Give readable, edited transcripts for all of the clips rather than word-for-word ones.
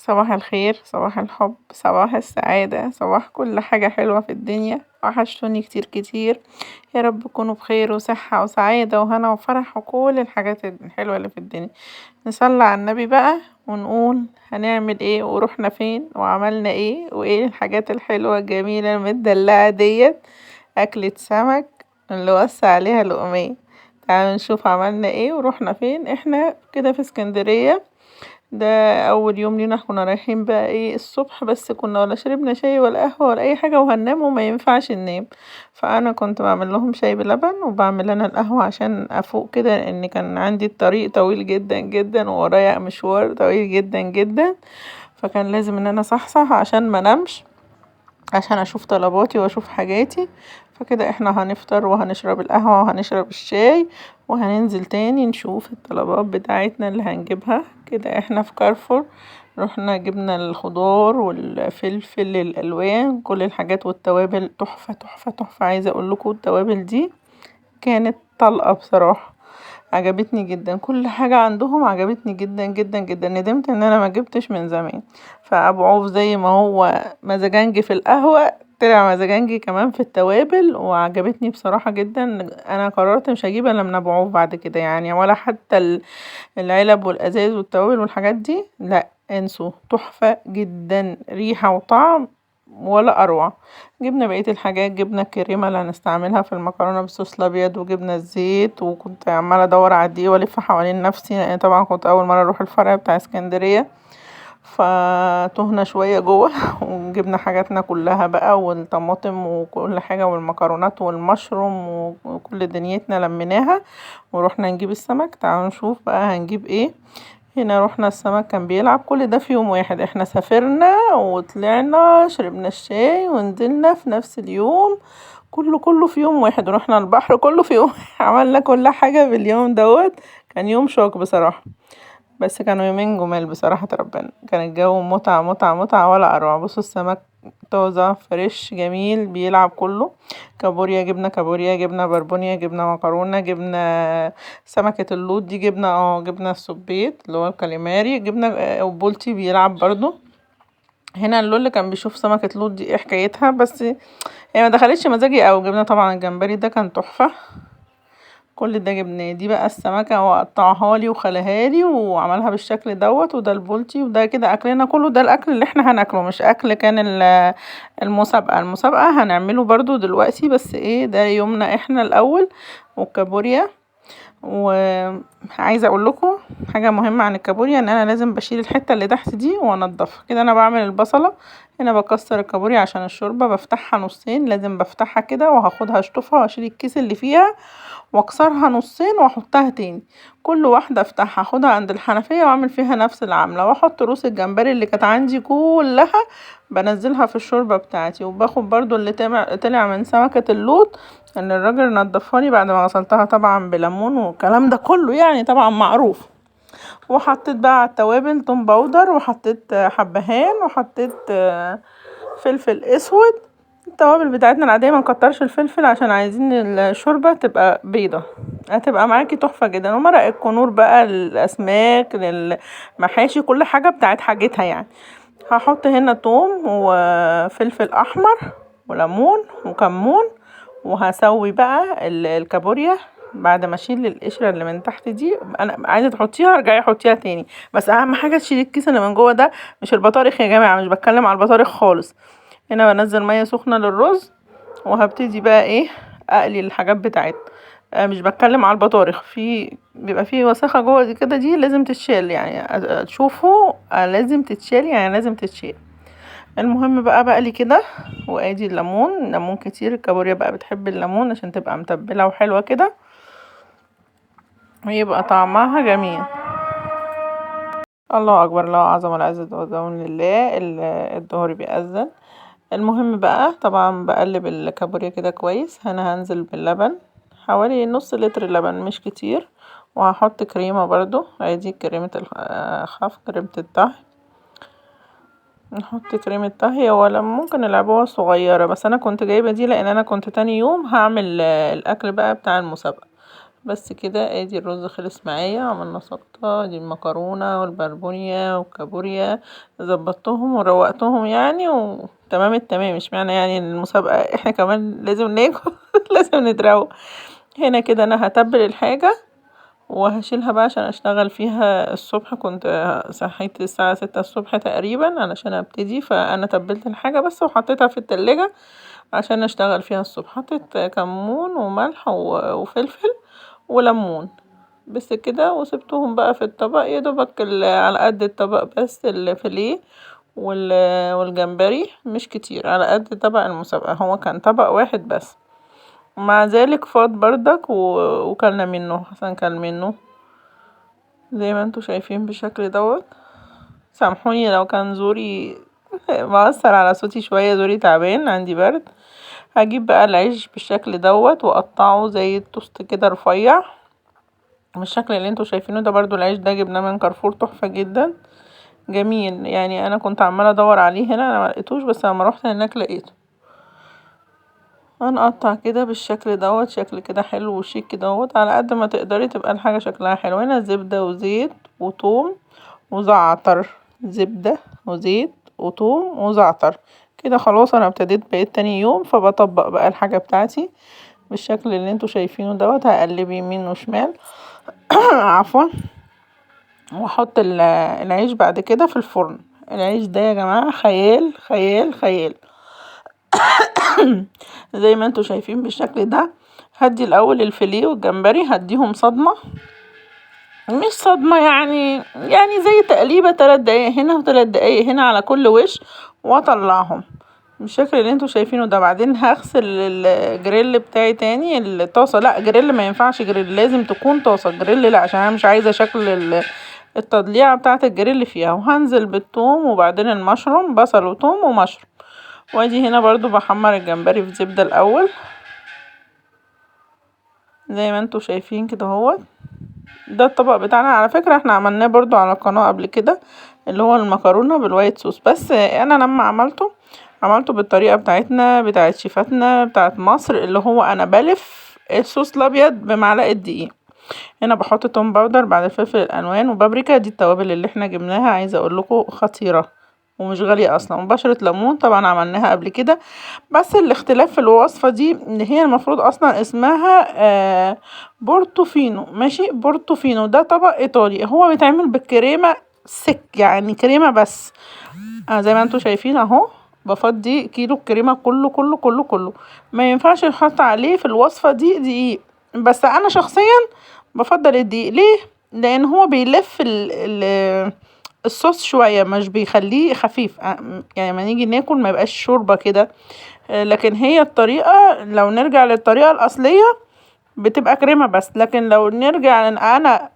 صباح الخير، صباح الحب، صباح السعادة، صباح كل حاجة حلوة في الدنيا. وحشتوني كتير كتير. يا رب تكونوا بخير وصحة وسعادة وهنا وفرح وكل الحاجات الحلوة اللي في الدنيا. نصلي على النبي بقى ونقول هنعمل ايه ورحنا فين وعملنا ايه وايه الحاجات الحلوة الجميلة المدلعة ديت. أكلة سمك اللي وسع عليها لقمية. تعالوا نشوف عملنا ايه ورحنا فين. احنا كده في اسكندرية. ده اول يوم لينا، كنا رايحين بقى ايه الصبح، بس كنا ولا شربنا شاي ولا قهوة ولا اي حاجة وهننام وما ينفعش ننام. فانا كنت بعمل لهم شاي بلبن وبعمل انا القهوة عشان افوق كده، لان كان عندي الطريق طويل جدا جدا وورايا مشوار طويل جدا جدا. فكان لازم ان انا صحصح عشان ما نمش، عشان اشوف طلباتي واشوف حاجاتي. فكده احنا هنفطر وهنشرب القهوة وهنشرب الشاي وهننزل تاني نشوف الطلبات بتاعتنا اللي هنجيبها. كده احنا في كارفور. رحنا جبنا الخضار والفلفل الالوان كل الحاجات والتوابل تحفة تحفة تحفة. عايزة اقول لكم التوابل دي كانت طلقة بصراحة. عجبتني جدا كل حاجة عندهم، عجبتني جدا جدا جدا. ندمت ان انا ما جبتش من زمان. فابو عوف زي ما هو مزاجنجي في القهوة طلع مزاجنجي كمان في التوابل، وعجبتني بصراحة جدا. انا قررت مش هجيب الا من ابو عوف بعد كده يعني، ولا حتى العلب والازاز والتوابل والحاجات دي لا انسوا. تحفة جدا ريحة وطعم ولا اروع. جبنا بقية الحاجات، جبنا الكريمة اللي هنستعملها في المكرونة بالصوص الابيض، وجبنا الزيت، وكنت عمالة ادور على الدقيق والف حوالين نفسي لان طبعا كنت اول مرة اروح الفرع بتاع اسكندرية. فتهنا شوية جوه وجبنا حاجاتنا كلها بقى والطماطم وكل حاجة والمكرونات والمشروم وكل دنيتنا لميناها. ورحنا نجيب السمك. تعالوا نشوف بقى هنجيب ايه. هنا رحنا السمك كان بيلعب كل ده في يوم واحد. احنا سافرنا وطلعنا شربنا الشاي ونزلنا في نفس اليوم. كله في يوم واحد. ورحنا البحر كله في يوم عملنا كل حاجة باليوم دوت. كان يوم شوك بصراحة. بس كانوا يومين جمال بصراحة ربنا. كان الجو متعة متعة متعة ولا أروع. بصوا السمك طازة فريش جميل بيلعب كله. كابوريا، جبنة كابوريا، جبنة بربونيا، جبنة مكرونة، جبنة سمكة اللوط دي، جبنة جبنة السبيط اللي هو الكاليماري، جبنة وبولتي بيلعب برضو. هنا اللول كان بيشوف سمكة لوط دي ايه حكايتها، بس هي ما دخلتش مزاجي اوي. جبنا طبعا الجمبري ده كان تحفة. كل ده جبناه. دي بقى السمكة وقطعها لي وخلاها لي وعملها بالشكل دوت. وده البولتي. وده كده اكلنا كله. ده الاكل اللي احنا هناكله، مش اكل كان المسابقة هنعمله برضو دلوقتي، بس ايه ده يومنا احنا الاول. والكابوريا. وعايزه اقول لكم حاجه مهمه عن الكابوريا، ان انا لازم بشيل الحته اللي تحت دي وانضفها. كده انا بعمل البصله. هنا بكسر الكابوريا عشان الشوربه، بفتحها نصين. لازم بفتحها كده وهاخدها اشطفها واشيل الكيس اللي فيها واكسرها نصين واحطها تاني. كل واحده افتحها اخدها عند الحنفيه واعمل فيها نفس العمله، واحط روس الجمبري اللي كانت عندي كلها بنزلها في الشوربه بتاعتي. وباخد برضو اللي طلع من سمكه اللوط ان الراجل نضفها لي بعد ما غسلتها طبعا بليمون والكلام ده كله يعني طبعا معروف. وحطيت بقى على التوابل توم باودر، وحطيت حبهان، وحطيت فلفل اسود. التوابل بتاعتنا العادية، ما نكترش الفلفل عشان عايزين الشوربة تبقى بيضة. هتبقى معاكي تحفة جدا. ومرق الكنور بقى للأسماك للمحاشي كل حاجة بتاعت حاجتها يعني. هحط هنا توم وفلفل أحمر وليمون وكمون. وهسوي بقى الكابوريا بعد ما اشيل القشره اللي من تحت دي. انا عايزه تحطيها ارجعي حطيها تاني، بس اهم حاجه تشيلي الكيس اللي من جوه ده. مش البطارخ يا جماعه، مش بتكلم على البطارخ خالص. هنا بنزل ميه سخنه للرز. وهبتدي بقى ايه اقلي الحاجات بتاعتنا. مش بتكلم على البطارخ، بيبقى فيه وسخه جوه دي كده، دي لازم تتشال يعني. تشوفوا لازم تتشال يعني لازم تتشال. المهم بقى بقلي كده. وادي الليمون، ليمون كتير. الكابوريا بقى بتحب الليمون عشان تبقى متبلة وحلوة كده ويبقى طعمها جميل. الله اكبر، الله اعظم والعزة والدون لله. الظهر بيأذن. المهم بقى طبعا بقلب الكابوريا كده كويس. انا هنزل باللبن حوالي نص لتر لبن مش كتير. وهحط كريمة برضو. ادي كريمة الخفق، كريمة الطهي. نحط كريمة طهي ولا ممكن العبوة صغيرة، بس انا كنت جايبة دي لان انا كنت تاني يوم هعمل الاكل بقى بتاع المسابقة. بس كده ادي الرز خلص معايا. عملنا سلطة، دي المكرونة والبربونية والكابوريا، ظبطتهم وروقتهم يعني وتمام التمام. مش معنى يعني المسابقة احنا كمان لازم ناكل لازم نتروق. هنا كده انا هتبل الحاجة وهشيلها بقى عشان اشتغل فيها الصبح. كنت صحيت الساعة 6 الصبح تقريبا علشان ابتدي، فانا تبلت الحاجة بس وحطيتها في التلاجة عشان اشتغل فيها الصبح. حطيت كمون وملح وفلفل وليمون بس كده، وسبتهم بقى في الطبق يا دوبك على قد الطبق بس الفيليه والجمبري، مش كتير، على قد طبق المسابقة. هو كان طبق واحد بس، ومع ذلك فاض بردك وكلنا منه. حسن كل منه زي ما انتوا شايفين بالشكل دوت. سامحوني لو كان زوري مأثر على صوتي شوية، زوري تعبان، عندي برد. هجيب بقى العيش بالشكل دوت واقطعه زي التوست كده رفيع بالشكل اللي انتوا شايفينه ده. برضو العيش ده جبناه من كارفور، تحفة جدا، جميل يعني. انا كنت عمالة ادور عليه هنا، انا ملقيتوش، بس لما روحت هناك لقيته. هنقطع كده بالشكل دوت، شكل كده حلو وشيك دوت، على قد ما تقدري تبقى الحاجة شكلها حلو. هنا زبدة وزيت وثوم وزعتر، زبدة وزيت وثوم وزعتر كده. خلاص انا ابتديت بقيت تاني يوم، فبطبق بقى الحاجة بتاعتي بالشكل اللي انتوا شايفينه دوت. هقلب يمين وشمال عفوا، واحط العيش بعد كده في الفرن. العيش ده يا جماعة خيال خيال خيال زي ما انتوا شايفين بالشكل ده. هدي الاول الفيليه والجمبري، هديهم صدمة، مش صدمة يعني زي تقليبة 3 دقايق هنا و3 دقايق هنا على كل وش، واطلعهم بالشكل اللي انتوا شايفينه ده. بعدين هغسل الجريل بتاعي تاني. الطاسة لا، جريل ما ينفعش، جريل لازم تكون طاسة. جريل لا، عشان انا مش عايزة شكل التضليعة بتاعة الجريل فيها. وهنزل بالثوم وبعدين المشروم، بصل وثوم ومشروم. وادي هنا برضو بحمر الجمبري في زبدة الاول زي ما انتوا شايفين كده. هو ده الطبق بتاعنا. على فكرة احنا عملناه برضو على القناة قبل كده، اللي هو المكرونة بالوايت صوص. بس انا لما عملته بالطريقة بتاعتنا، بتاعت شيفاتنا بتاعت مصر، اللي هو انا بلف الصوص الابيض بمعلقة دقيق. هنا بحط توم باودر، بعد الفلفل الالوان وبابريكا. دي التوابل اللي احنا جبناها، عايزة اقول لكم خطيرة ومش غالية اصلا. وبشرة ليمون، طبعا عملناها قبل كده. بس الاختلاف في الوصفة دي ان هي المفروض اصلا اسمها بورتوفينو. ماشي، بورتوفينو ده طبق ايطالي، هو بيتعمل بالكريمة سك، يعني كريمة بس. زي ما انتوا شايفين اهو، بفضي كيلو الكريمة كله كله كله كله. ما ينفعش يحط عليه في الوصفة دي دقيق، بس انا شخصيا بفضل الدقيق. ليه؟ لان هو بيلف الصوص شوية، مش بيخليه خفيف. يعني ما نيجي ناكل ما يبقاش شوربة كده. لكن هي الطريقة، لو نرجع للطريقة الأصلية بتبقى كريمة بس. لكن لو نرجع انا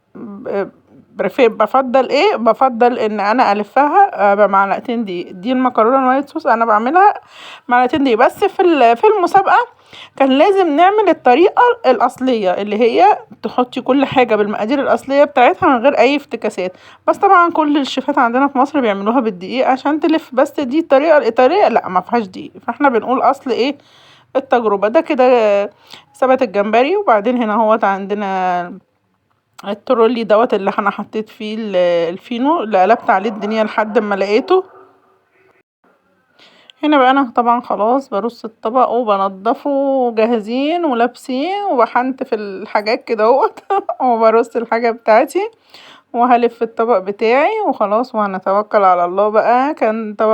بفضل ان انا الفها بمعلقتين دي المكرونه الوايت صوص انا بعملها معلقتين دي بس. في المسابقه كان لازم نعمل الطريقه الاصليه، اللي هي تحطي كل حاجه بالمقادير الاصليه بتاعتها من غير اي افتكاسات. بس طبعا كل الشيفات عندنا في مصر بيعملوها بالدقيق عشان تلف. بس دي الطريقه الايطاليه لا، ما فيهاش دقيق، فاحنا بنقول اصل ايه التجربه. ده كده ثبت الجمبري. وبعدين هنا هو عندنا الترولي دوت اللي انا حطيت فيه الفينو، اللي قلبت عليه الدنيا لحد ما لقيته. هنا بقى انا طبعا خلاص برص الطبق وبنضفه جاهزين ولابسين، وبحنت في الحاجات كده اهوت وبرص الحاجة بتاعتي وهلف الطبق بتاعي وخلاص، وهنتوكل على الله بقى. كان طبق